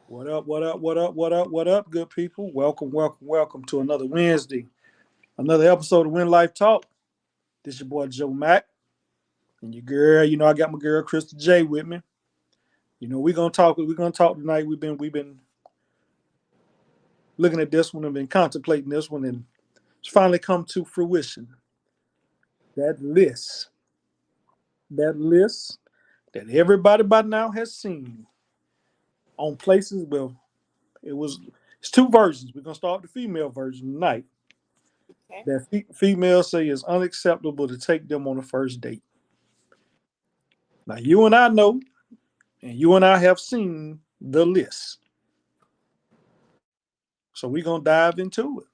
What up, what up, what up, what up, what up, good people? Welcome, welcome, welcome to another Wednesday, another episode of Win Life Talk. This your boy Joe Mack and your girl. I got my girl Crystal J with me. We're gonna talk tonight. We've been looking at this one and been contemplating this one, and it's finally come to fruition. That list, that list that everybody by now has seen on places where it was it's two versions. We're gonna start with the female version tonight. Okay. That females say it's unacceptable to take them on a first date. Now, you and I know, and you and I have seen the list. So we're going to dive into it.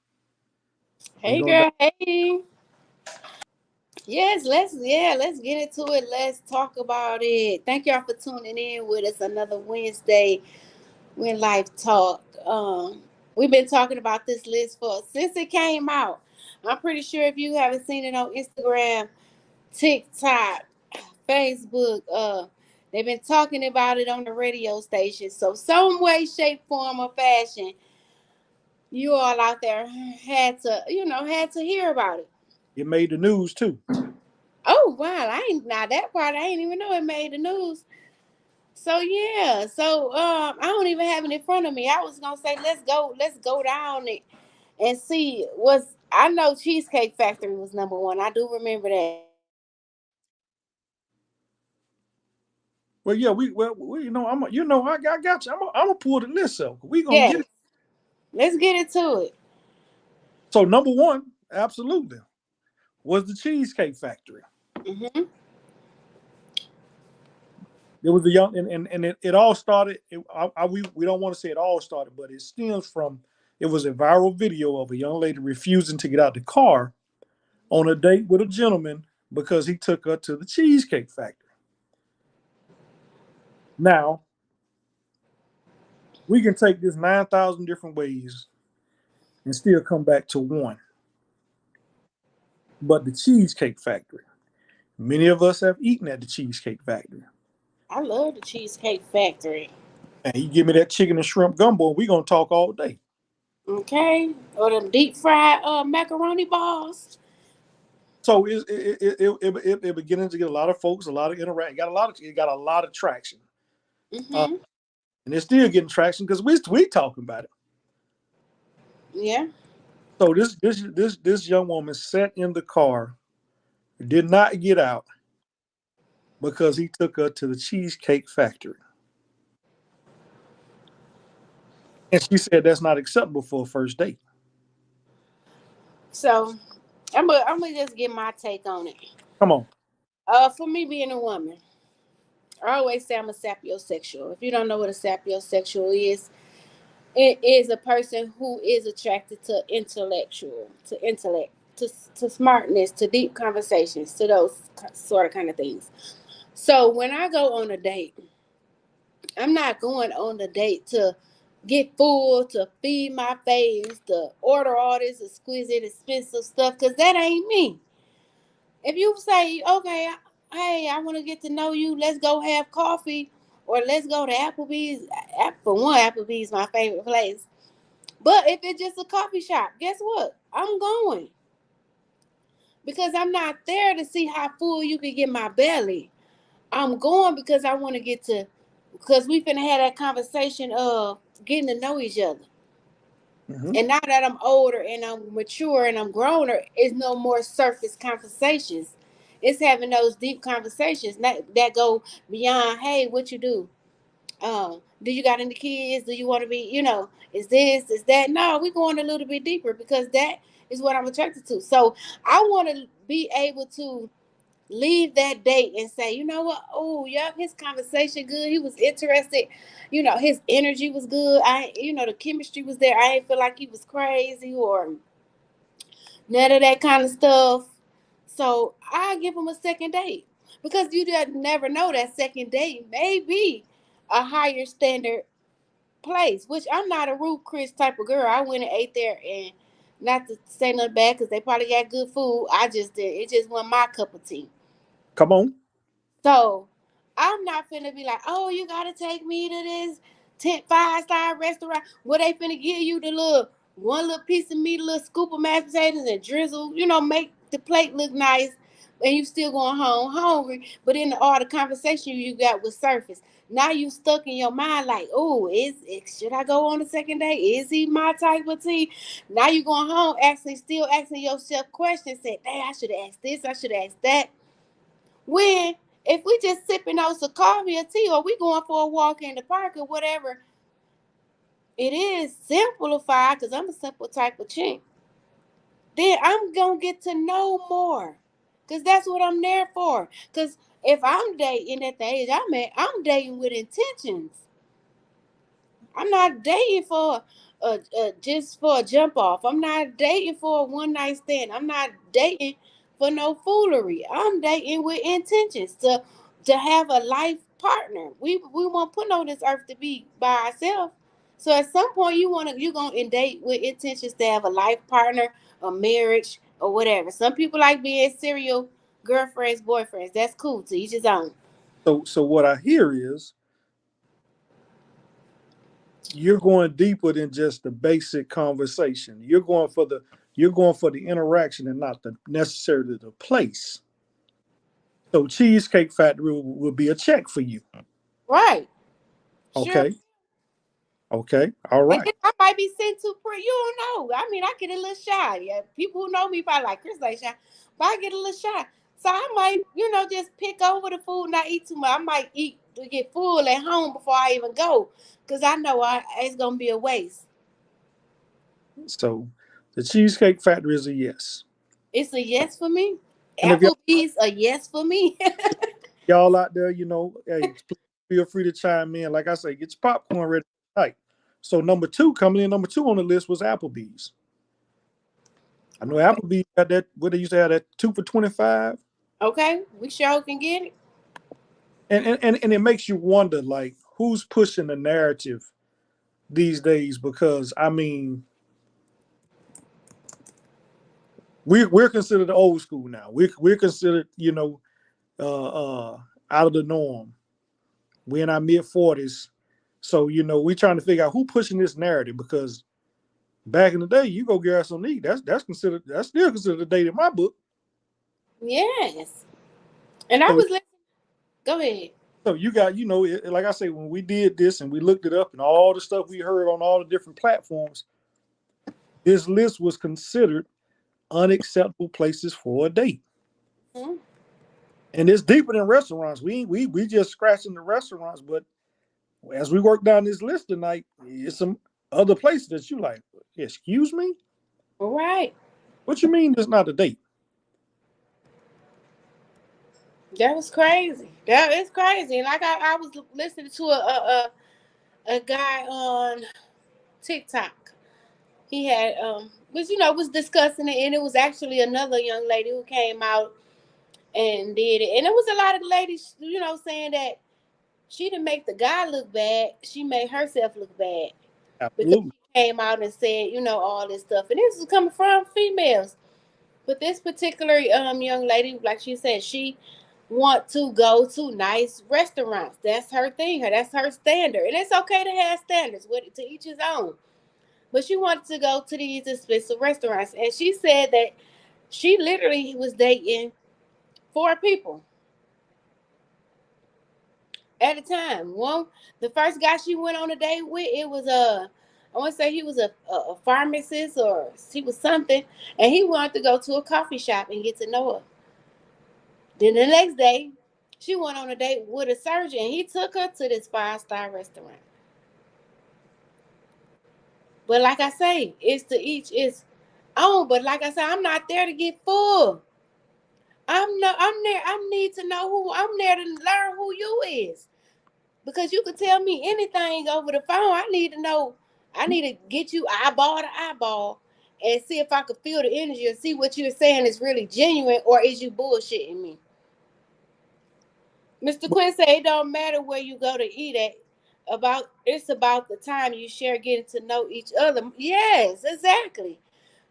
We're Hey going to, girl, hey. Let's get into it. Let's talk about it. Thank y'all for tuning in with us another Wednesday when Life Talk. We've been talking about this list for since it came out. I'm pretty sure if you haven't seen it on Instagram, TikTok, Facebook, they've been talking about it on the radio station. So some way, shape, form, or fashion, you all out there had to hear about it. it made the news too. Oh wow, I ain't now that part I ain't even know it made the news. So yeah, I don't even have it in front of me. I was gonna say let's go down it and see what's I know Cheesecake Factory was number one. I do remember that. Well, yeah, I got you. I'm gonna pull the list up. We gonna get Yes, it. let's get into it. So number one, absolutely, was the Cheesecake Factory. Hmm. It was the young, and it all started. We don't want to say it all started, but it stems from. It was a viral video of a young lady refusing to get out the car on a date with a gentleman because he took her to the Cheesecake Factory. Now, we can take this 9,000 different ways and still come back to one. But the Cheesecake Factory. Many of us have eaten at the Cheesecake Factory. I love the Cheesecake Factory. And you give me that chicken and shrimp gumbo, and we're going to talk all day. Okay, or them deep fried macaroni balls. So it beginning to get a lot of folks, a lot of interaction. It got a lot of traction. Uh, Hmm. and it's still getting traction because we talking about it. Yeah. So this young woman sat in the car, did not get out because he took her to the Cheesecake Factory. And she said that's not acceptable for a first date. So I'm gonna just get my take on it. Come on. For me being a woman, I always say I'm a sapiosexual. If you don't know what a sapiosexual is, it is a person who is attracted to intellect, to smartness, to deep conversations, to those sort of kind of things. So when I go on a date, I'm not going on the date to get full, to feed my face, to order all this exquisite, expensive stuff, because that ain't me. If you say, okay, hey, I want to get to know you, let's go have coffee, or let's go to Applebee's. For one, Applebee's my favorite place. But if it's just a coffee shop, guess what? I'm going because I'm not there to see how full you can get my belly. I'm going because I want to because we finna have that conversation of getting to know each other. Hmm. And now that I'm older and I'm mature and I'm growner, it's no more surface conversations. It's having those deep conversations that go beyond, hey, what you do you got any kids? Do you want to be, is this, is that? No, we're going a little bit deeper because that is what I'm attracted to. So I want to be able to leave that date and say, you know what? Oh, yeah, his conversation good. He was interested. His energy was good. The chemistry was there. I didn't feel like he was crazy or none of that kind of stuff. So I give him a second date because you just never know that second date may be a higher standard place, which I'm not a Ruth Chris type of girl. I went and ate there and not to say nothing bad because they probably got good food. I just did. It just wasn't my cup of tea. Come on. So I'm not finna be like, oh, you gotta take me to this. 5-star restaurant where they finna give you the one little piece of meat, a little scoop of mashed potatoes and drizzle, make the plate look nice, and you still going home hungry. But in all the conversation you got with surface, now you stuck in your mind like, oh, should I go on the second date? Is he my type of tea? Now you going home still asking yourself questions. Say, hey, I should have asked this, I should have asked that. When if we just sipping on some coffee or tea, or we going for a walk in the park or whatever, it is simplified because I'm a simple type of chick. Then I'm gonna get to know more, because that's what I'm there for. Because if I'm dating at the age I'm at, I'm dating with intentions. I'm not dating for just for a jump off. I'm not dating for a one night stand. I'm not dating for no foolery. I'm dating with intentions to have a life partner. We won't put on this earth to be by ourselves. So at some point you're gonna date with intentions to have a life partner, a marriage, or whatever. Some people like being serial girlfriends, boyfriends. That's cool. To each his own. So what I hear is you're going deeper than just the basic conversation. You're going for the interaction and not necessarily the place. So Cheesecake Factory will be a check for you. Right. Sure. Okay. Okay. All And right. then I might be sent to pretty. You don't know. I mean, I get a little shy. Yeah, people who know me probably like Chris like shy, but I get a little shy. So I might, just pick over the food, not eat too much. I might eat to get full at home before I even go, because I know it's gonna be a waste. So the Cheesecake Factory is a yes. It's a yes for me. And if Applebee's a yes for me. y'all out there, hey, feel free to chime in. Like I say, get your popcorn ready tonight. So number two on the list was Applebee's. I know Okay. Applebee's got that. What they used to have that 2 for $25, Okay, we sure can get it. and it makes you wonder, like, who's pushing the narrative these days? Because I mean, we're considered old school now. We're considered, out of the norm. We're in our mid 40s, so we're trying to figure out who pushing this narrative. Because back in the day, you go get some eat. That's still considered a date in my book. Yes. And I So was listening. Go ahead. so you got like I say, when we did this and we looked it up and all the stuff we heard on all the different platforms, this list was considered unacceptable places for a date. Hmm. And it's deeper than restaurants. We just scratching the restaurants, but as we work down this list tonight, it's some other places that you like. Excuse me, All right. what you mean? It's not a date? That was crazy. That is crazy. And like I was listening to a guy on TikTok. He had was discussing it, and it was actually another young lady who came out and did it. And it was a lot of ladies, saying that she didn't make the guy look bad. She made herself look bad because Absolutely. she came out and said, all this stuff. And this was coming from females. But this particular young lady, like she said, she want to go to nice restaurants. That's her thing. That's her standard. And it's okay to have standards, to each his own. But she wanted to go to these expensive restaurants. And she said that she literally was dating 4 people at a time. The first guy she went on a date with, it was I want to say he was a pharmacist, or he was something, and he wanted to go to a coffee shop and get to know her. Then the next day, she went on a date with a surgeon. He took her to this 5-star restaurant. But like I say, it's to each its own. But like I said, I'm not there to get full. I'm there. I need to know who I'm there to learn who you is. Because you could tell me anything over the phone. I need to know. I need to get you eyeball to eyeball and see if I could feel the energy and see what you're saying is really genuine, or is you bullshitting me. Mr. Quinn said it don't matter where you go to eat at. It's about the time you share getting to know each other. Yes, exactly.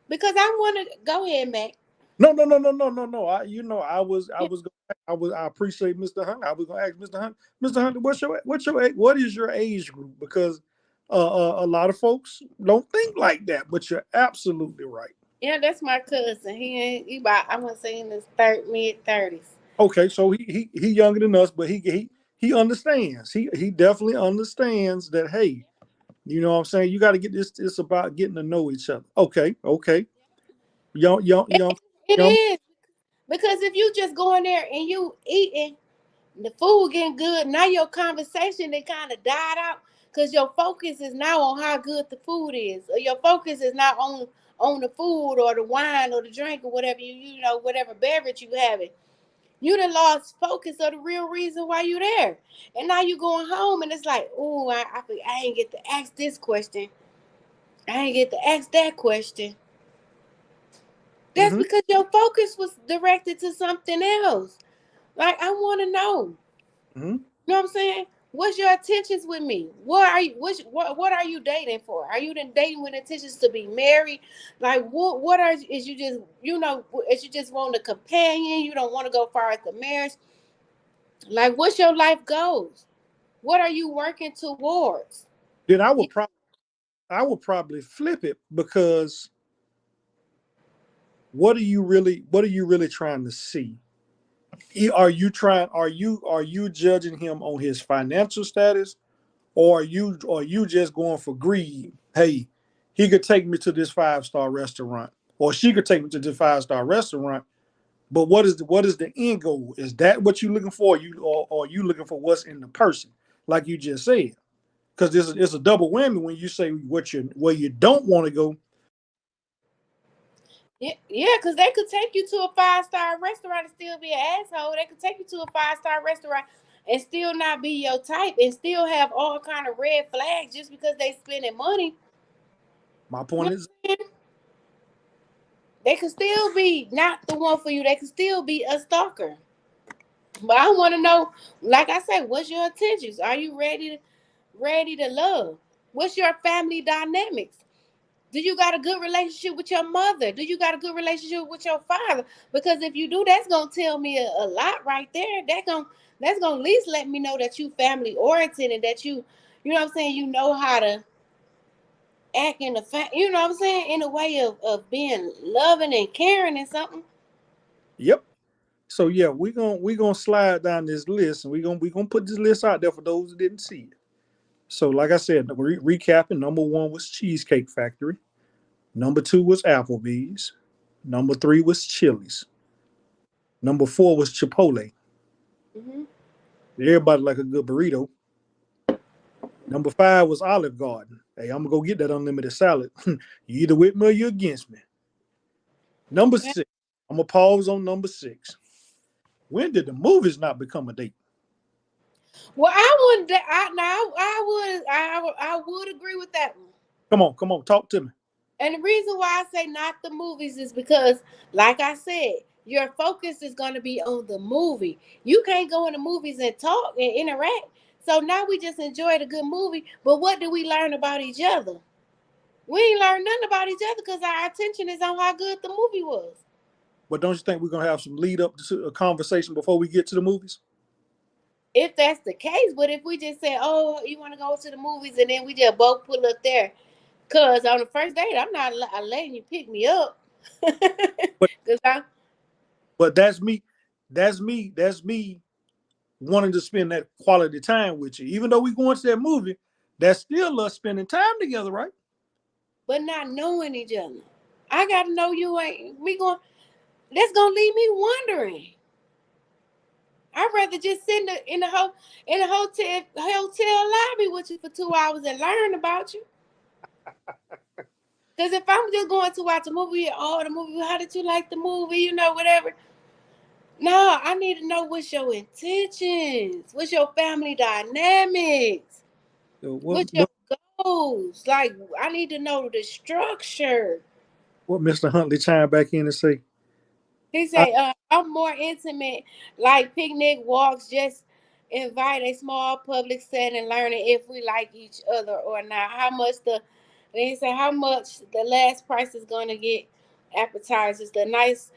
Because I want to go ahead, Mac. No, no, no, no, no, no, no. I was going. I appreciate Mr. Hunt. I was gonna ask Mr. Hunt, Mr. Hunt, what is your age group? Because a lot of folks don't think like that, but you're absolutely right. Yeah, that's my cousin. He about, I'm gonna say, in his mid 30s. Okay, so he younger than us, but he understands. He definitely understands that. Hey, you know what I'm saying? You got to get this. It's about getting to know each other. Okay, okay. Young, young, It, young, it young. is, because if you just go in there and you eating the food getting good, now your conversation they kind of died out because your focus is now on how good the food is, or your focus is not on the food or the wine or the drink or whatever you know whatever beverage you having. You done lost focus of the real reason why you there, and now you going home and it's like, oh, I ain't get to ask this question, I ain't get to ask that question. That's Hmm. because your focus was directed to something else. Like, I want to know. Hmm. You know what I'm saying? What's your intentions with me? What are you? What are you dating for? Are you then dating with intentions to be married? Like, what are is you just, you know, is you just want a companion? You don't want to go far as the marriage? Like, what's your life goals? What are you working towards? Then I would probably flip it because what are you really trying to see? Are you judging him on his financial status, or are you just going for greed? Hey, he could take me to this 5-star restaurant, or she could take me to this 5-star restaurant. But what is the end goal? Is that what you're looking for? Or are you looking for what's in the person, like you just said? Because it's a double whammy when you say where you don't want to go. Yeah, because they could take you to a 5-star restaurant and still be an asshole. They could take you to a 5-star restaurant and still not be your type and still have all kind of red flags just because they spending money. My You know point is, what I'm saying? They could still be not the one for you. They could still be a stalker. But I want to know, like I said, what's your intentions? Are you ready to love? What's your family dynamics? Do you got a good relationship with your mother? Do you got a good relationship with your father? Because if you do, that's gonna tell me a lot right there. That's gonna at least let me know that you family oriented and that you know what I'm saying, you know how to act in you know what I'm saying, in a way of being loving and caring and something. yep. So yeah, we gonna slide down this list, and we gonna put this list out there for those that didn't see it. So like I said, recapping: number one was Cheesecake Factory. Number two was Applebee's. Number three was Chili's. Number four was Chipotle. Hmm. Everybody like a good burrito. Number five was Olive Garden. Hey, I'm gonna go get that unlimited salad. You either with me or you against me. Number six. I'm gonna pause on number six. When did the movies not become a date? Well, I wouldn't. I would agree with that one. Come on, talk to me. And the reason why I say not the movies is because, like I said, your focus is going to be on the movie. You can't go in the movies and talk and interact. So now we just enjoyed a good movie, but what do we learn about each other? We ain't learned nothing about each other because our attention is on how good the movie was. But don't you think we're gonna have some lead up to a conversation before we get to the movies? If that's the case, but if we just say, "Oh, you want to go to the movies," and then we just both pull up there, cause on the first date, I'm letting you pick me up, But cause I but that's me wanting to spend that quality time with you. Even though we going to that movie, that's still us spending time together, right? but not knowing each other. I gotta know you ain't we going. That's gonna leave me wondering. I'd rather just sit in the hotel lobby with you for 2 hours and learn about you. Because if I'm just going to watch a movie, oh, the movie, how did you like the movie? You know, whatever. No, I need to know what's your intentions, what's your family dynamics, So what what's your what goals. Like, I need to know the structure. what Mr. Huntley chimed back in and say? He I, say, I'm more intimate, like picnic walks, just invite a small public setting, learning if we like each other or not. They say how much the last price is gonna get appetizers, the nice.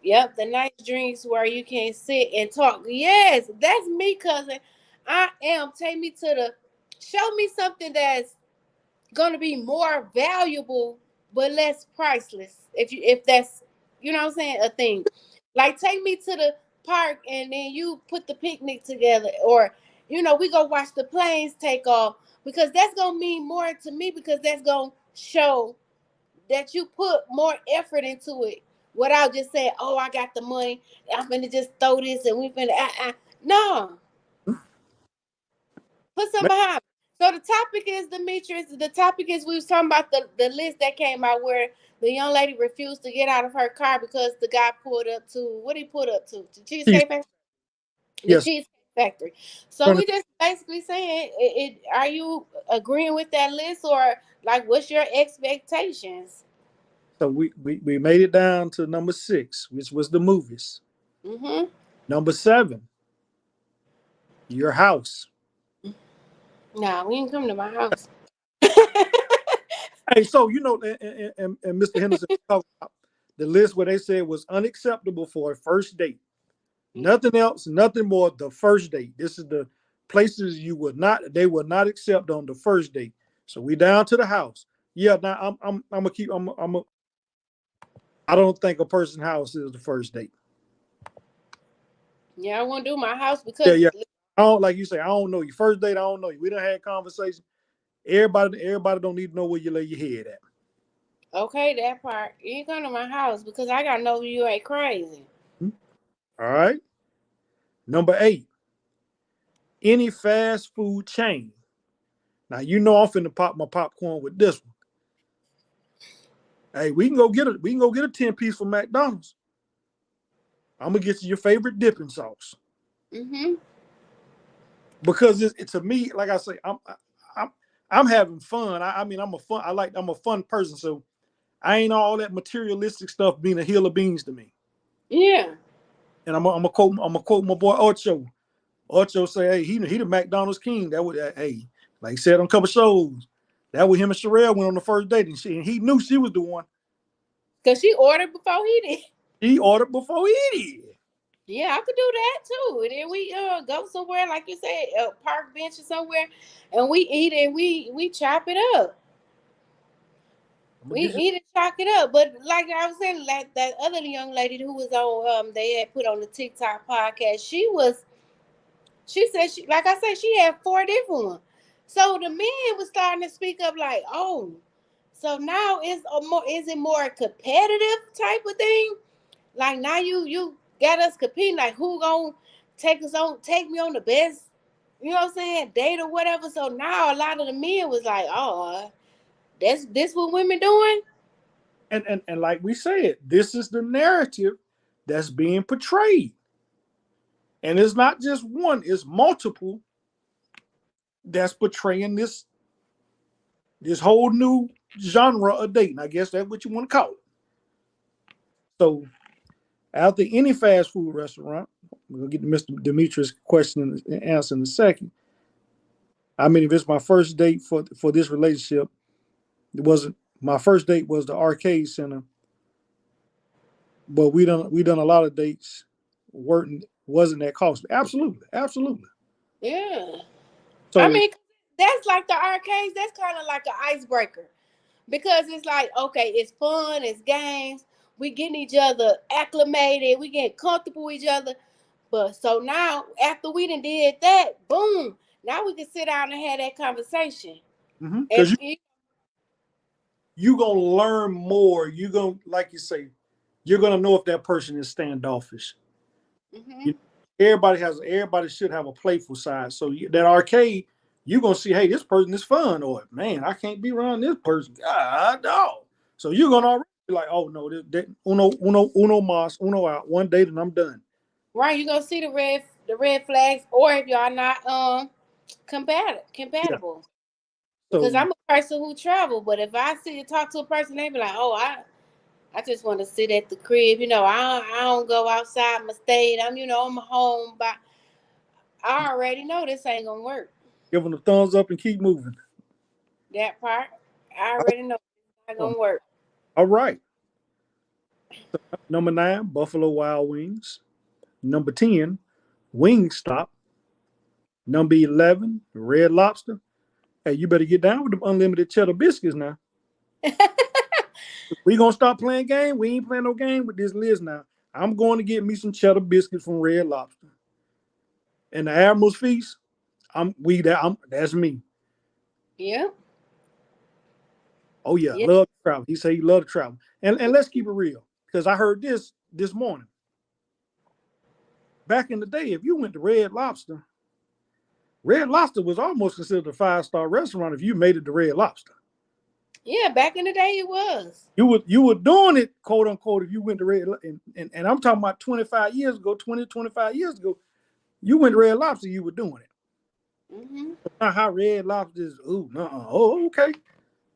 Yep, the nice drinks where you can sit and talk. Yes, that's me, cousin. I am. Take me to the. Show me something that's gonna be more valuable but less priceless. If that's you know what I'm saying a thing. Like take me to the park and then you put the picnic together, or we go watch the planes take off because that's gonna mean more to me because that's gonna show that you put more effort into it without just saying, "Oh, I got the money. I'm gonna just throw this and we finna." No, put some behind. So the topic is Demetrius. The topic is we was talking about the list that came out where the young lady refused to get out of her car because the guy pulled up to what he pulled up to the Cheese. cheesecake factory. The Yes. cheesecake factory. So we just basically saying, are you agreeing with that list or like what's your expectations? So we made it down to number 6, which was the movies. Mm-hmm. Number 7, your house. Nah, we ain't come to my house. Hey, so and Mr. Henderson talked about the list where they said was unacceptable for a first date. Nothing else, nothing more. The first date. This is the places they will not accept on the first date. So we down to the house. Yeah, now I'm gonna keep. I don't think a person's house is the first date. Yeah, I won't do my house Yeah, because yeah. I don't like you say. I don't know you. First date, I don't know you. We done had conversation. Everybody don't need to know where you lay your head at. okay, that part. You ain't come to my house because I gotta know you ain't crazy. Hmm? All right. Number 8, any fast food chain. Now I'm finna pop my popcorn with this one. Hey, we can go get a 10-piece from McDonald's. I'm gonna get you your favorite dipping sauce Mm-hmm. because to me, like I say, I'm I'm having fun. I mean, I'm a fun person, so I ain't all that materialistic stuff being a hill of beans to me. Yeah. And I'm a quote my boy Ocho. Ocho say, hey, he the McDonald's king. That would hey, like he said on a couple shows. That was him and Sherelle went on the first date, and he knew she was the one. Cause she ordered before he did. He ordered before he did. Yeah, I could do that too. And then we go somewhere, like you said, a park bench or somewhere, and we eat and we chop it up. I'm gonna We get you. eat and chop it up. But like I was saying, like that other young lady who was on they had put on the TikTok podcast, she said she like I said, she had 4 different ones. So the men was starting to speak up like, oh, so now is it more competitive type of thing? Like now you got us competing like who gonna take me on the best, what I'm saying, date or whatever. So now a lot of the men was like, oh, that's this what women doing? And like we said, this is the narrative that's being portrayed. And it's not just one, it's multiple that's portraying this whole new genre of dating. I guess that's what you want to call it. So after any fast food restaurant, we're gonna get to Mr. Demetrius' question and answer in a second. I mean, if it's my first date for this relationship, it wasn't my first date was the arcade center, but we done a lot of dates weren't wasn't that costly. Absolutely, absolutely. Yeah. I So mean, that's like the arcades. That's kind of like an icebreaker because it's like, okay, it's fun, it's games. We getting each other acclimated, we getting comfortable with each other. But so now, after we done did that, boom, now we can sit down and have that conversation. And because you gonna learn more. You gonna like you say, you're gonna know if that person is standoffish. mm-hmm. You, everybody should have a playful side. So that arcade, you're gonna see, hey, this person is fun, or man, I can't be around this person. God, no. So you're gonna already be like, oh no, this uno mas, uno out, one date and I'm done. Right, you gonna see the red flags, or if y'all not Yeah. compatible. Because So I'm a person who travel, but if I see you talk to a person, they be like, oh, I just want to sit at the crib. I don't go outside my state. I'm home, but I already know this ain't gonna work. give them the thumbs up and keep moving. That part, I already know it's not gonna work. All right. Number 9, Buffalo Wild Wings. Number 10, Wingstop. Number 11, Red Lobster. Hey, you better get down with them unlimited cheddar biscuits now. We gonna stop playing game. We ain't playing no game with this list now. I'm going to get me some cheddar biscuits from Red Lobster. And the Admiral's Feast, that's me. Yeah. Oh yeah, Yeah. love to travel. He said he love to travel. And let's keep it real. Because I heard this morning. Back in the day, if you went to Red Lobster was almost considered a 5-star restaurant if you made it to Red Lobster. Yeah, back in the day it was. You were doing it, quote unquote, if you went to Red, and I'm talking about 25 years ago, 25 years ago, you went to Red Lobster, you were doing it. Mm-hmm. Not how Red Lobster is, oh, okay.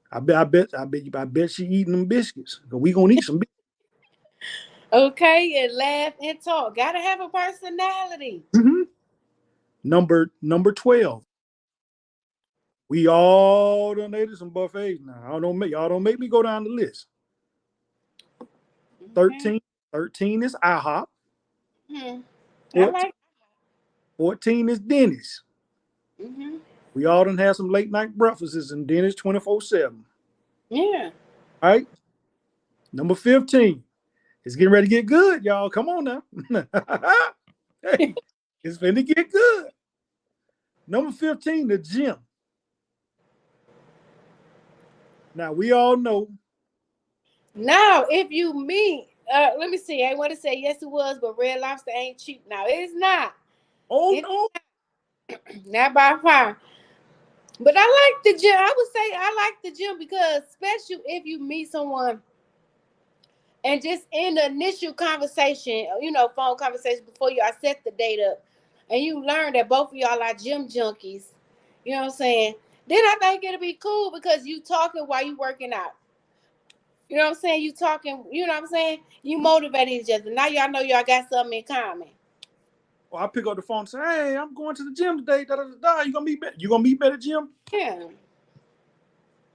I bet she eating them biscuits. We gonna eat some biscuits. Okay, and laugh and talk. Gotta have a personality. Mm-hmm. Number 12. We all done ate some buffets now. Y'all don't make me go down the list. Okay. 13 is IHOP. Mm-hmm. 14, 14 is Denny's. Mm-hmm. We all done had some late night breakfasts in Denny's 24/7. Yeah. All right. Number 15. It's getting ready to get good, y'all. Come on now. Hey, it's finna get good. Number 15, the gym. Now we all know. Now, if you meet, let me see. I want to say yes, it was, but Red Lobster ain't cheap now. It's not. Oh It's no. not by far. But I like the gym. I would say I like the gym because, especially if you meet someone and just in the initial conversation, phone conversation before y'all set the date up, and you learn that both of y'all are gym junkies, you know what I'm saying? Then I think it'll be cool because you talking while you working out. You know what I'm saying? You talking, you know what I'm saying? You motivate each other. Now y'all know y'all got something in common. Well, I pick up the phone and say, "Hey, I'm going to the gym today. Da, da, da, da. You gonna meet me at the gym?" Yeah.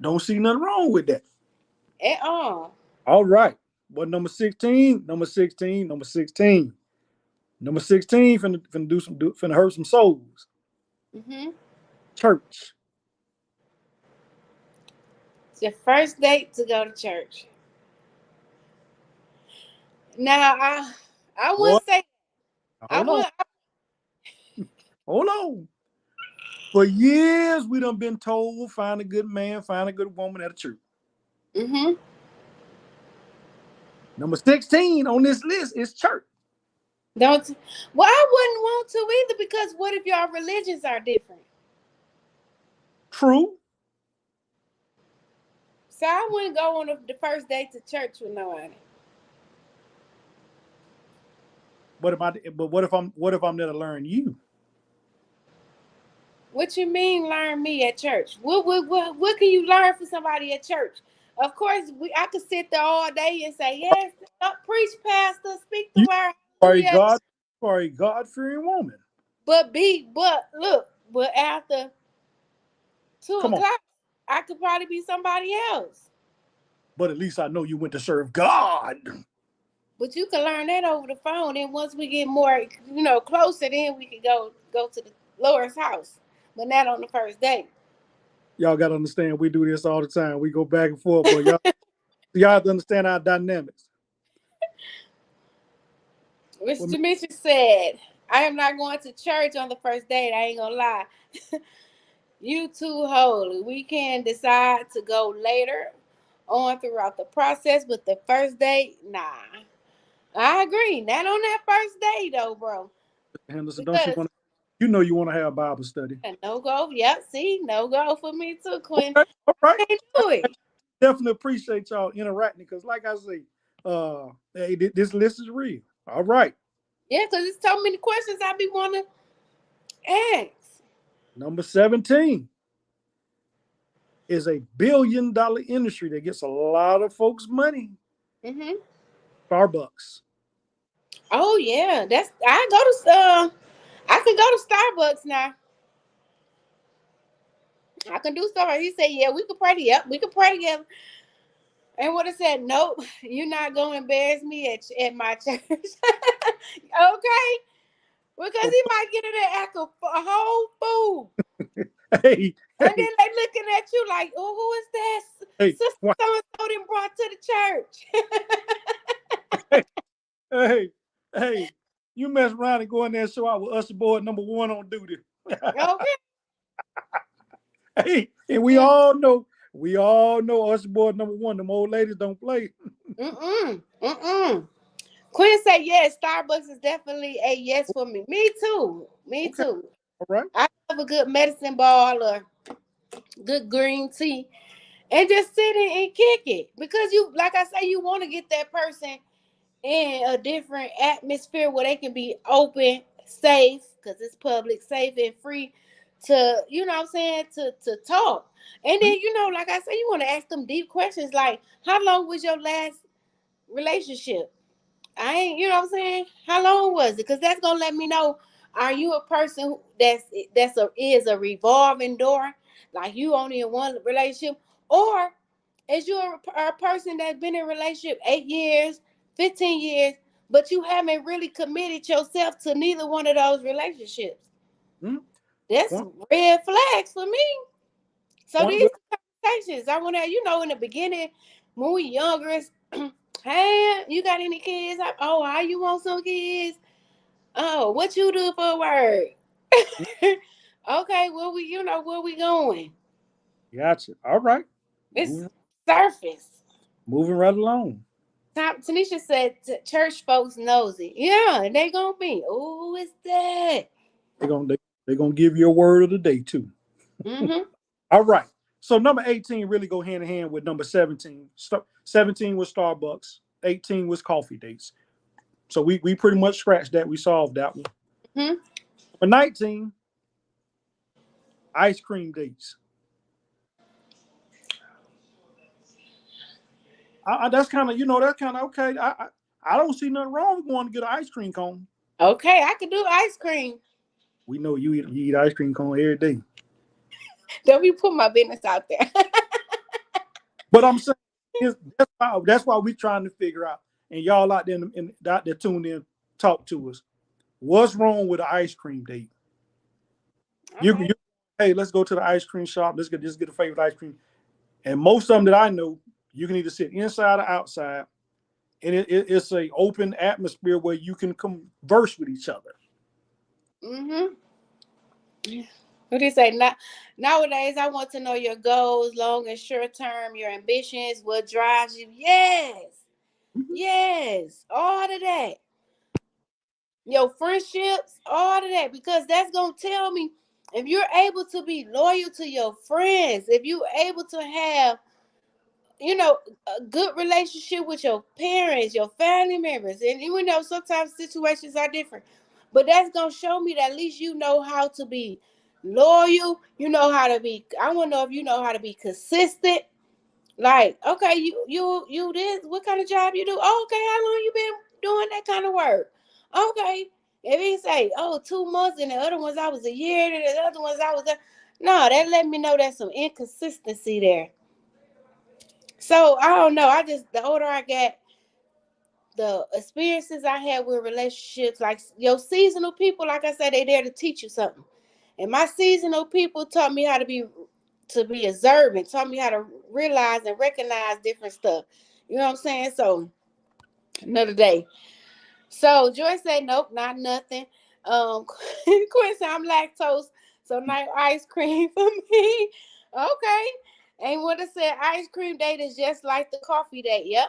Don't see nothing wrong with that. At all. All right. What number 16? Number 16. Number 16. Number 16 finna hurt some souls. Mm-hmm. Church. It's your first date to go to church. Now I Boy, wouldn't say I hold on. would. Hold on. For years, we done been told find a good man, find a good woman at a church. Mm-hmm. Number 16 on this list is church. Don't. Well, I wouldn't want to either because what if your religions are different? True. So I wouldn't go on the first date to church with nobody. But what if I'm there to learn you? What you mean learn me at church? What can you learn from somebody at church? Of course, I could sit there all day and say, yes, preach, pastor, speak the You word. are a Hallelujah. God-fearing woman. But after two Come on. o'clock, I could probably be somebody else. But at least I know you went to serve God. But you can learn that over the phone. And once we get more, closer, then we can go to the Lord's house. But not on the first date. Y'all got to understand, we do this all the time. We go back and forth, but y'all have to understand our dynamics. Mr. Demetrius said, I am not going to church on the first date. I ain't gonna lie. You too holy. We can decide to go later on throughout the process, but the first date, nah. I agree. Not on that first date though, bro. Henderson, don't you Because want to? You know you want to have Bible study. no go. Yep, see, no go for me too, Quinn. Okay, all right. Can't do it. Definitely appreciate y'all interacting because, like I say, hey, this list is real. All right. Yeah, because there's so many questions I be wanting to ask. Number 17 is a billion-dollar industry that gets a lot of folks' money. Mm-hmm. Starbucks. Oh yeah, I can go to Starbucks now. I can do stuff. He said, "Yeah, we could pray together. Yep, we could pray together." And would have said, nope, you're not going to embarrass me at my church. Okay? Because he might get in there act a whole fool. Hey, And hey, then they looking at you like, oh, who is that? hey, Sister so-and-so done brought to the church. hey, hey, hey, you mess around and go in there and show out with usher boy number 1 on duty. Okay. Hey, and we all know usher boy number 1. Them old ladies don't play. Mm-mm. Quinn said, yes, Starbucks is definitely a yes for me. Me too. Me Okay, too. all right. I love a good medicine ball or good green tea and just sit in and kick it. Because you, like I say, you want to get that person in a different atmosphere where they can be open, safe, because it's public, safe and free to, you know what I'm saying, to talk. And then, like I said, you want to ask them deep questions like, how long was your last relationship? I ain't, you know what I'm saying? How long was it? Because that's gonna let me know. Are you a person is a revolving door, like you only in one relationship, or is you a person that's been in a relationship 8 years, 15 years, but you haven't really committed yourself to neither one of those relationships? Hmm? That's Point, red flags for me. So point these well, conversations, I want to, in the beginning when we younger, hey, you got any kids? Oh, how you want some kids? Oh, what you do for work? Okay, where we going? gotcha. All right. It's Moving, surface. moving right along. Tanisha said church folks nosy. Yeah, they gonna be. Oh, who is that? They're gonna give you a word of the day too. Mm-hmm. All right. So number 18 really go hand in hand with number 17. 17 was Starbucks. 18 was coffee dates. So we pretty much scratched that. We solved that one. Mm-hmm. For 19, ice cream dates. That's kind of that's kind of okay. I don't see nothing wrong with going to get an ice cream cone. Okay, I can do ice cream. We know you eat ice cream cone every day. Don't be put my business out there. But I'm saying that's why we trying to figure out. And y'all out there out there tuned in, talk to us. What's wrong with an ice cream date? You, Okay. you hey, let's go to the ice cream shop. Let's get a favorite ice cream. And most of them that I know, you can either sit inside or outside, and it's a open atmosphere where you can converse with each other. Mm-hmm. What do you say? Nowadays, I want to know your goals, long and short term, your ambitions, what drives you. Yes, Mhm. yes, all of that. Your friendships, all of that, because that's gonna tell me if you're able to be loyal to your friends, if you're able to have, you know, a good relationship with your parents, your family members, and even though sometimes situations are different, but that's gonna show me that at least you know how to be loyal. You know how to be. I want to know if you know how to be consistent. Like, okay, you this. What kind of job you do? Oh, okay, how long you been doing that kind of work? Okay, if he say, oh, 2 months, and the other ones I was a year, and the other ones I was no, that let me know there's some inconsistency there. So I don't know. I just the older I get, the experiences I had with relationships, like your seasonal people, like I said, they there to teach you something. And my seasonal people taught me how to be observant, taught me how to realize and recognize different stuff. You know what I'm saying? So another day. So Joy said, nope, not nothing. Quinn said, I'm lactose, so no ice cream for me. Okay. And what I said, ice cream date is just like the coffee date. Yep.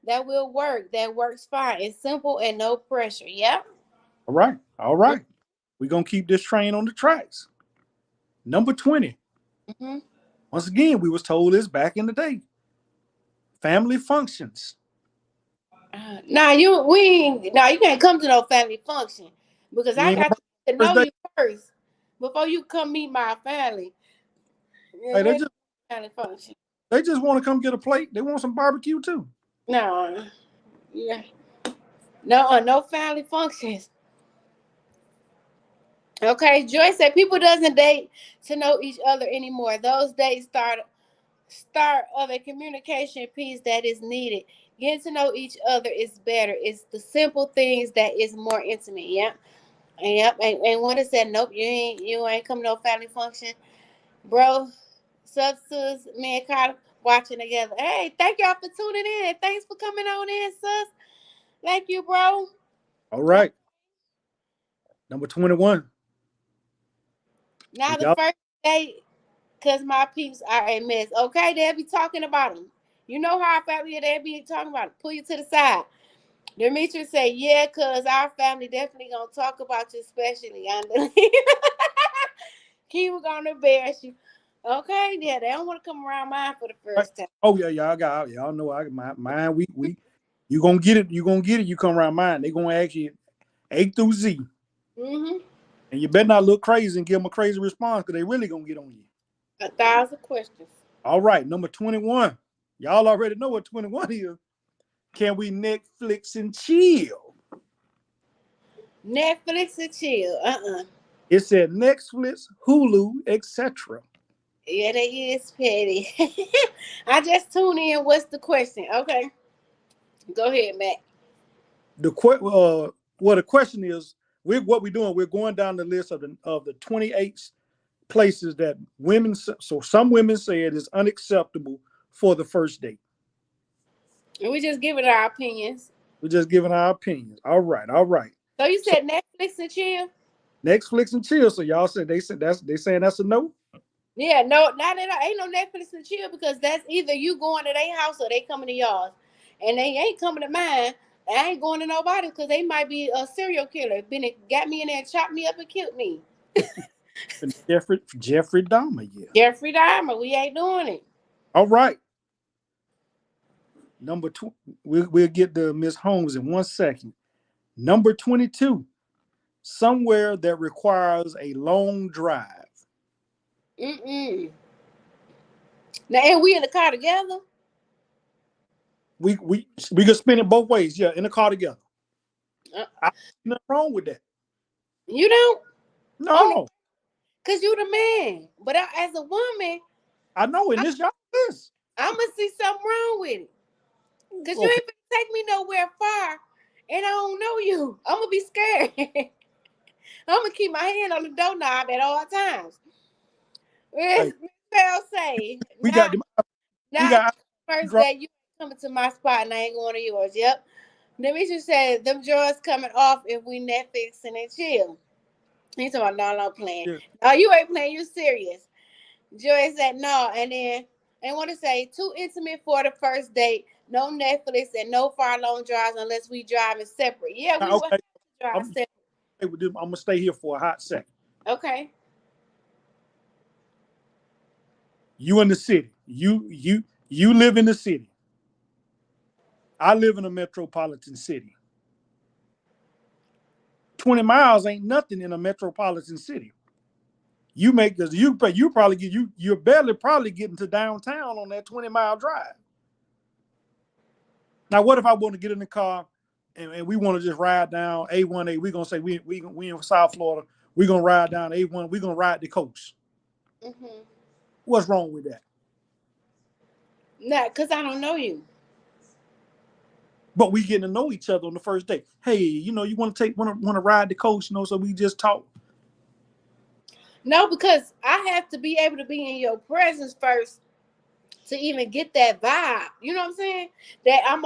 That will work. That works fine. It's simple and no pressure. Yep. All right, all right. We're gonna keep this train on the tracks. Number 20. Mm-hmm. Once again, we was told this back in the day. Family functions. Now you can't come to no family function because You I ain't got gonna to have know first day. you first before you come meet my family. Yeah, Hey, you ain't no family function. they just want to come get a plate. They want some barbecue too. No, yeah, no family functions. Okay, Joy said people doesn't date to know each other anymore. Those dates start. start of a communication piece that is needed. Getting to know each other is better. It's the simple things that is more intimate. Yep. And yep. And what is that? Nope, you ain't coming to no family function. Bro, substance, me and Carter watching together. Hey, thank y'all for tuning in. Thanks for coming on in, sis. Thank you, bro. All right. Number 21. Now the Y'all, first date, cause my peeps are a mess. Okay, they'll be talking about them. You know how our family they'll be talking about it. Pull you to the side. Demetrius say, yeah, cause our family definitely gonna talk about you, especially under. Kiva gonna embarrass you. Okay, yeah, they don't want to come around mine for the right? first time. Oh yeah, y'all know I mine. We you gonna get it. You gonna get it. You come around mine. They gonna ask you A through Z, Mm-hmm. and you better not look crazy and give them a crazy response because they really gonna get on you. 1,000 questions. All right, number 21. Y'all already know what 21 is. Can we Netflix and chill? Netflix and chill. It said Netflix, Hulu, etc. Yeah, they is petty. I just tune in. What's the question? Okay, go ahead, Matt. Well, the question is, what we're doing. We're going down the list of the 28 places that women. So some women say it is unacceptable for the first date. And we just giving our opinions. We're just giving our opinions. All right, all right. So you So said Netflix and chill? Netflix and chill. So y'all said they saying that's a no. Yeah, no, not at all. Ain't no Netflix and chill because that's either you going to their house or they coming to yours, and they ain't coming to mine. I ain't going to nobody because they might be a serial killer. Been got me in there and chopped me up and killed me. And Jeffrey Dahmer. Yeah. Jeffrey Dahmer, we ain't doing it. All right. Number two. We'll get to Miss Holmes in 1 second. Number 22. Somewhere that requires a long drive. Mm-mm. Now, and we in the car together? We can spin it both ways. Yeah, in the car together. Uh, I nothing wrong with that. you don't? Only No, because you the man. But as a woman, I know in this y'all this. I'm going to see something wrong with it. Because you Okay, ain't gonna take me nowhere far, and I don't know you. I'm going to be scared. I'm going to keep my hand on the doorknob at all times. hey, Miss Bell say, we now, got them. We now got first drop. day you coming to my spot and I ain't going to yours. Yep. Demetri said, them drawers coming off if we Netflix and chill. He's talking about, no, I'm playing. Yeah. No, you ain't playing. You serious. Joy said, no. And then they want to say, too intimate for the first date. No Netflix and no far long drives unless we driving separate. Yeah, we will have Okay, to drive I'm separate. with them. I'm gonna stay here for a hot second. Okay. You in the city. You live in the city. I live in a metropolitan city. 20 miles ain't nothing in a metropolitan city. You make because you probably get you're barely probably getting to downtown on that 20-mile drive. Now, what if I want to get in the car and we want to just ride down A1A? We're gonna say we in South Florida. We're gonna ride down A1. We're gonna ride the coast. Mm-hmm. What's wrong with that? Nah, because I don't know you. But we getting to know each other on the first day. Hey, you want to ride the coast, so we just talk. No, because I have to be able to be in your presence first to even get that vibe. You know what I'm saying? That I'm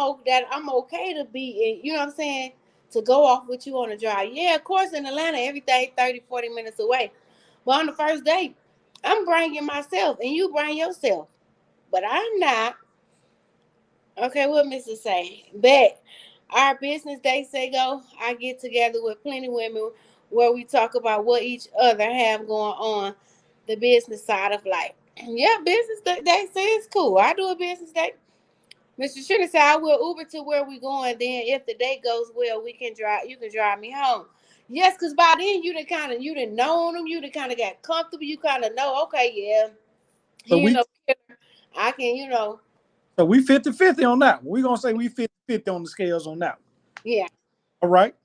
okay to be in, you know what I'm saying? To go off with you on a drive. Yeah, of course in Atlanta everything 30, 40 minutes away. But on the first date, I'm bringing myself and you bring yourself. But I'm not. Okay, what Mrs. say? Bet our business day say go. I get together with plenty of women where we talk about what each other have going on the business side of life. Yeah, business day say it's cool. I do a business day. Mr. Sugar said I will Uber to where we going. Then if the day goes well, we can drive. You can drive me home. Yes, because by then you done known them. You done kind of got comfortable. You kind of know. Okay, yeah, So he ain't we no killer. I can, so we 50-50 on that one. We're gonna say we 50-50 on the scales on that one. yeah. All right.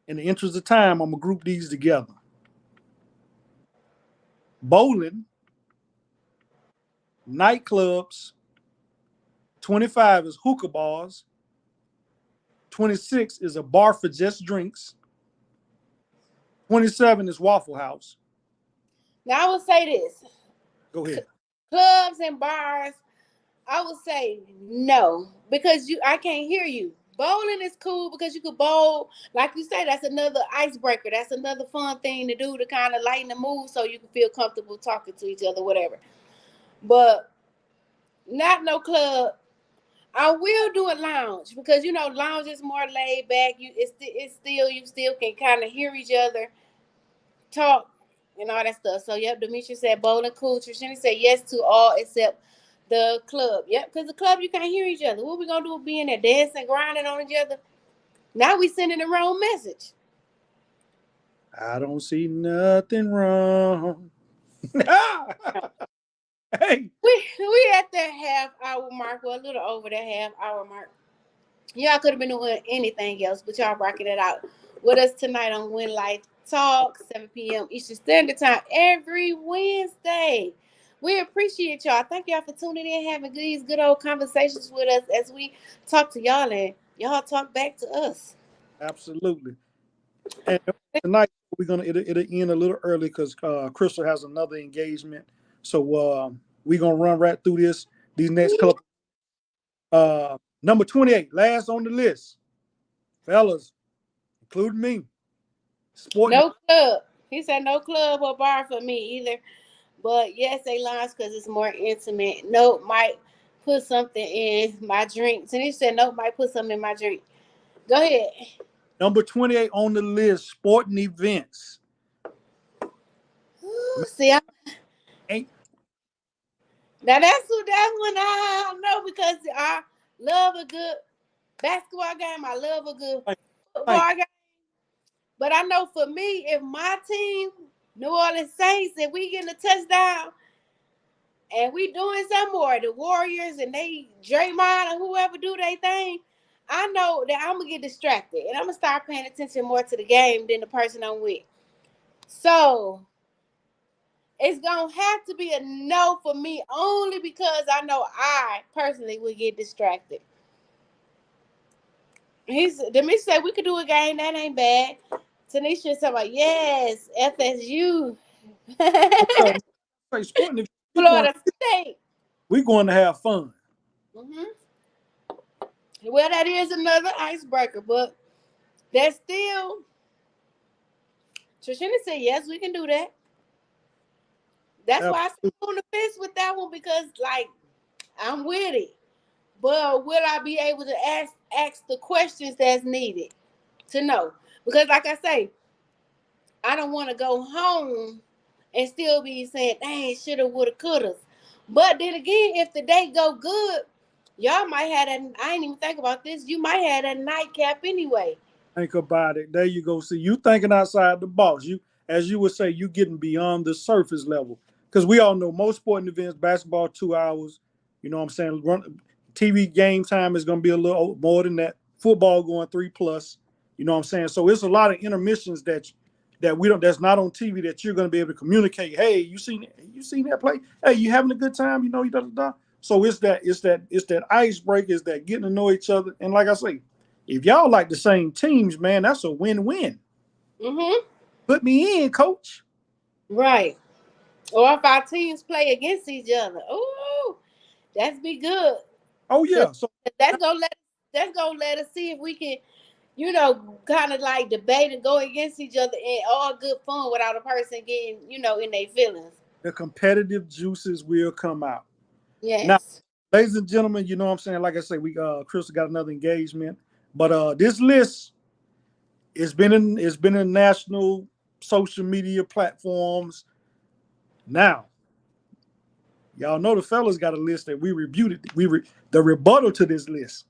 In the interest of time, I'm gonna group these together. Bowling nightclubs. 25 is hookah bars. 26 is a bar for just drinks. 27 is Waffle House. Now I would say this: Go ahead. clubs and bars. I would say no because I can't hear you. Bowling is cool because you could bowl, like you say. That's another icebreaker. That's another fun thing to do to kind of lighten the mood, so you can feel comfortable talking to each other, whatever. But not no club. I will do a lounge because lounge is more laid back. It's still you still can kind of hear each other talk and all that stuff. So yep, Demetri said bowling cool. Trishani said yes to all except the club. Yep, because the club you can't hear each other. What we gonna do? Being there dancing, grinding on each other. Now we sending the wrong message. I don't see nothing wrong. Hey, We at that half hour mark, well a little over that half hour mark. Y'all could have been doing anything else, but y'all rocking it out with us tonight on Win Life Talk, 7 p.m. Eastern Standard Time every Wednesday. We appreciate y'all. Thank y'all for tuning in, having these good old conversations with us as we talk to y'all and y'all talk back to us. absolutely. And tonight it'll end a little early because Crystal has another engagement. So we're gonna run right through these next couple. Number 28, last on the list, fellas, including me. Sporting. No club. He said no club or bar for me either. But yes, they lounge because it's more intimate. Nope, might put something in my drinks. And he said nope, might put something in my drink. Go ahead. Number 28 on the list, sporting events. See, Ain't now that's one I don't know because I love a good basketball game. I love a good like football game. But I know for me, if my team, New Orleans Saints, if we getting a touchdown and we doing some more, the Warriors and they Draymond or whoever do their thing, I know that I'm gonna get distracted and I'm gonna start paying attention more to the game than the person I'm with. So it's gonna have to be a no for me only because I know I personally would get distracted. Demetri said we could do a game that ain't bad. Tanisha said about yes, FSU. well, like sporting events, Florida State. we're going to have fun. Mm-hmm. Well, that is another icebreaker, but that's still. Trishina said yes, we can do that. That's why I sit on the fence with that one because, like, I'm with it. But will I be able to ask the questions that's needed to know? Because, like I say, I don't want to go home and still be saying, dang, shoulda, woulda, coulda. But then again, if the day go good, y'all might have that. I ain't even think about this. You might have that nightcap anyway. Think about it. There you go. See, you thinking outside the box. You, as you would say, you getting beyond the surface level. Because we all know most sporting events, basketball 2 hours. You know what I'm saying? TV game time is going to be a little more than that. Football going 3+. You know what I'm saying? So it's a lot of intermissions that we don't. That's not on TV that you're going to be able to communicate. Hey, you seen that play? Hey, you having a good time? You know, So it's that icebreaker. It's that getting to know each other. And like I say, if y'all like the same teams, man, that's a win-win. Mm-hmm. Put me in, coach. Right. Or if our teams play against each other. Ooh, that's be good. Oh yeah. So That's gonna let us see if we can, kind of like debate and go against each other in all good fun without a person getting, in their feelings. the competitive juices will come out. Now, Yes. ladies and gentlemen, you know what I'm saying? Like I say, we Crystal got another engagement. But this list it's been in national social media platforms. Now, y'all know the fellas got a list that we reviewed it. The rebuttal to this list.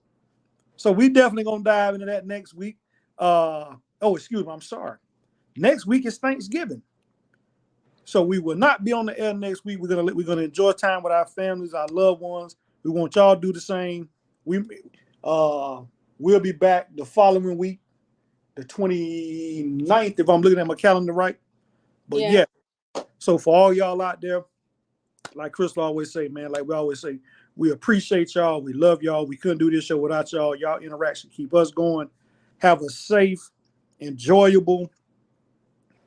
So we definitely gonna dive into that next week. Excuse me, I'm sorry. Next week is Thanksgiving. So we will not be on the air next week. We're gonna enjoy time with our families, our loved ones. We want y'all to do the same. We'll be back the following week, the 29th, if I'm looking at my calendar right. But yeah. So for all y'all out there, like Crystal always say, man, like we always say, we appreciate y'all. We love y'all. We couldn't do this show without y'all. Y'all interaction keep us going. Have a safe, enjoyable,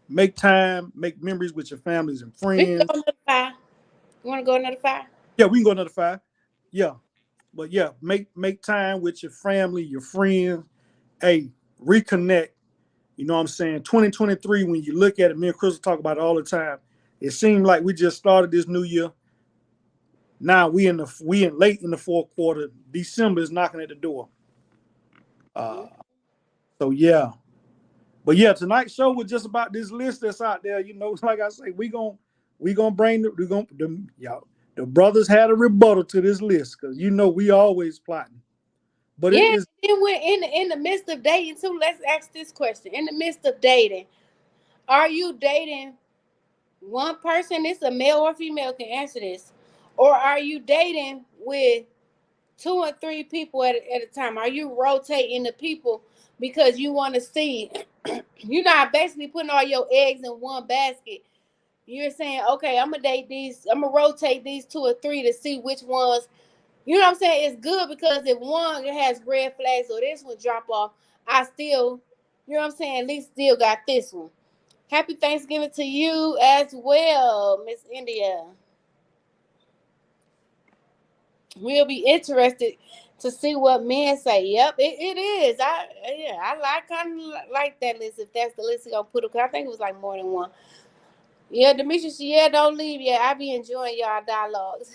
make time, make memories with your families and We can go friends. another 5. You want to go another 5? Yeah, we can go another 5. Yeah. But yeah, make time with your family, your friends. Hey, reconnect. You know what I'm saying? 2023, when you look at it, me and Crystal talk about it all the time. It seemed like we just started this new year. Now we in late in the fourth quarter. December is knocking at the door. Uh, so yeah. But yeah, tonight's show was just about this list that's out there. You know, like I say, we gonna bring y'all. The brothers had a rebuttal to this list because you know we always plotting. But it Yeah, is then we're in the midst of dating too. Let's ask this question. In the midst of dating, are you dating one person? It's a male or female can answer this. Or are you dating with 2 or 3 people at a time? Are you rotating the people because you want to see? You're not basically putting all your eggs in one basket. You're saying, okay, I'm gonna date these. I'm gonna rotate these 2 or 3 to see which ones. You know what I'm saying? It's good because if one has red flags or this one drop off, I still, you know what I'm saying? At least still got this one. Happy Thanksgiving to you as well, Miss India. We'll be interested to see what men say. Yep, it is. I like kind of like that list. If that's the list you're gonna put up, I think it was like more than one. Yeah, Demetrius, yeah, don't leave. Yeah, I be enjoying y'all dialogues.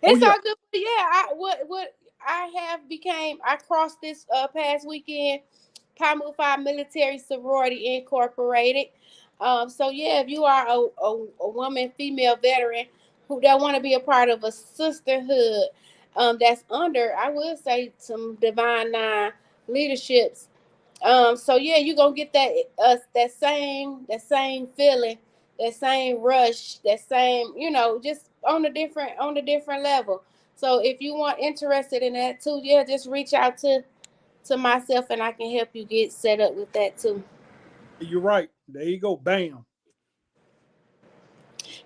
oh It's yeah, all good. But yeah, what I have became. I crossed this past weekend. Pi Mu Phi Military Sorority Incorporated. So yeah, if you are a woman, female veteran who don't want to be a part of a sisterhood, that's under, I would say, some Divine Nine leaderships. So yeah, you gonna get that same feeling, that same rush, that same, just on a different level. So if you want interested in that too, yeah, just reach out to myself and I can help you get set up with that too. you're right. There you go. Bam.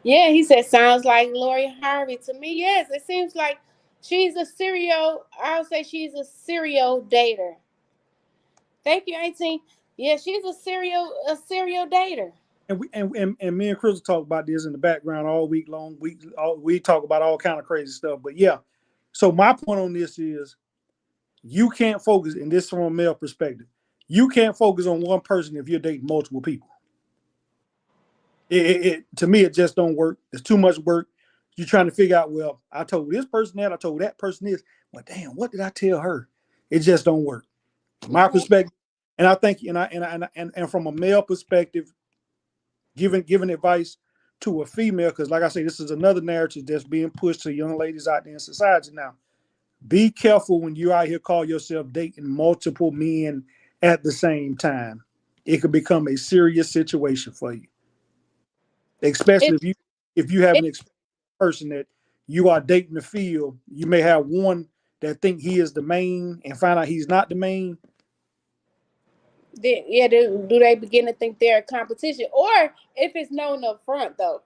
Yeah, he said sounds like Lori Harvey to me. Yes, it seems like she's a serial. I'll say she's a serial dater. Thank you, 18. Yeah, she's a serial dater. And me and Crystal talk about this in the background all week long. We talk about all kind of crazy stuff. But yeah, so my point on this is you can't focus, and this from a male perspective, you can't focus on one person if you're dating multiple people. To me, it just don't work. It's too much work. You're trying to figure out, well, I told this person that, I told that person this. Well, damn, what did I tell her? It just don't work. From my Mhm. perspective, and I think, and from a male perspective, giving advice to a female, because like I say, this is another narrative that's being pushed to young ladies out there in society now. Be careful when you out here call yourself dating multiple men at the same time. It could become a serious situation for you, especially It if you have it an person that you are dating the field. You may have one that think he is the main and find out he's not the main. yeah, do they begin to think they're a competition, or if it's known up front though,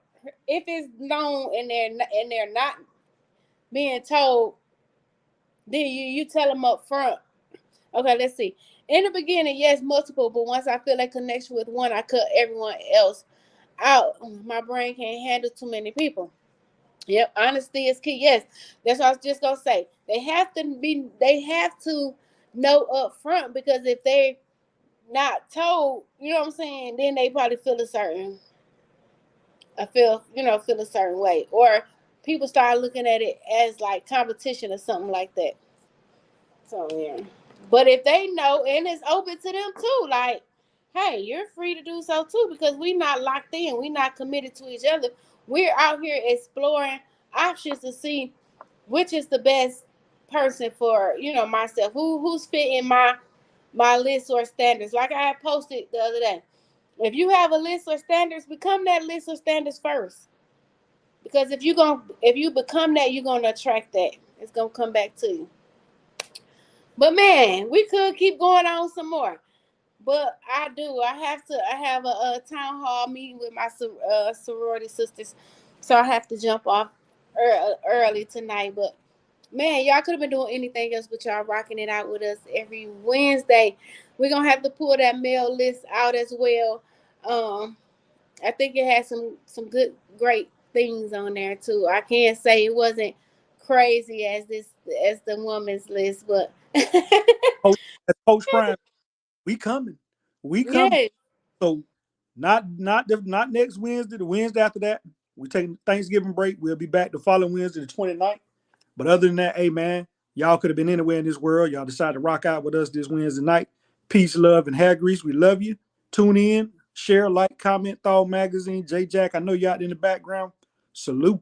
if it's known and they're not being told, then you tell them up front. Okay, let's see. In the beginning, yes, multiple, but once I feel a connection with one, I cut everyone else out. My brain can't handle too many people. Yep, honesty is key. Yes, that's what I was just gonna say. They have to know up front, because if they not told, you know what I'm saying, then they probably feel a certain way, or people start looking at it as like competition or something like that. So yeah, but if they know and it's open to them too, like, hey, you're free to do so too, because we not locked in, we not committed to each other. We're out here exploring options to see which is the best person for myself, who's fitting my list or standards. Like I had posted the other day, if you have a list or standards, become that list or standards first. Because if you become that, you're gonna attract that. It's gonna come back to you. But man, we could keep going on some more. But I have a town hall meeting with my sorority sisters So I have to jump off early tonight. But man, y'all could have been doing anything else, but y'all rocking it out with us every Wednesday. We're gonna have to pull that mail list out as well. I think it has some good, great things on there too. I can't say it wasn't crazy as the woman's list, but Coach, as Coach Prime, we coming. We coming. yeah, So not next Wednesday, the Wednesday after that. We taking Thanksgiving break. We'll be back the following Wednesday, the 29th. But other than that, hey man, y'all could have been anywhere in this world. Y'all decided to rock out with us this Wednesday night. Peace, love, and hair grease. We love you. Tune in, share, like, comment, Thought Magazine. J Jack, I know you out in the background. Salute.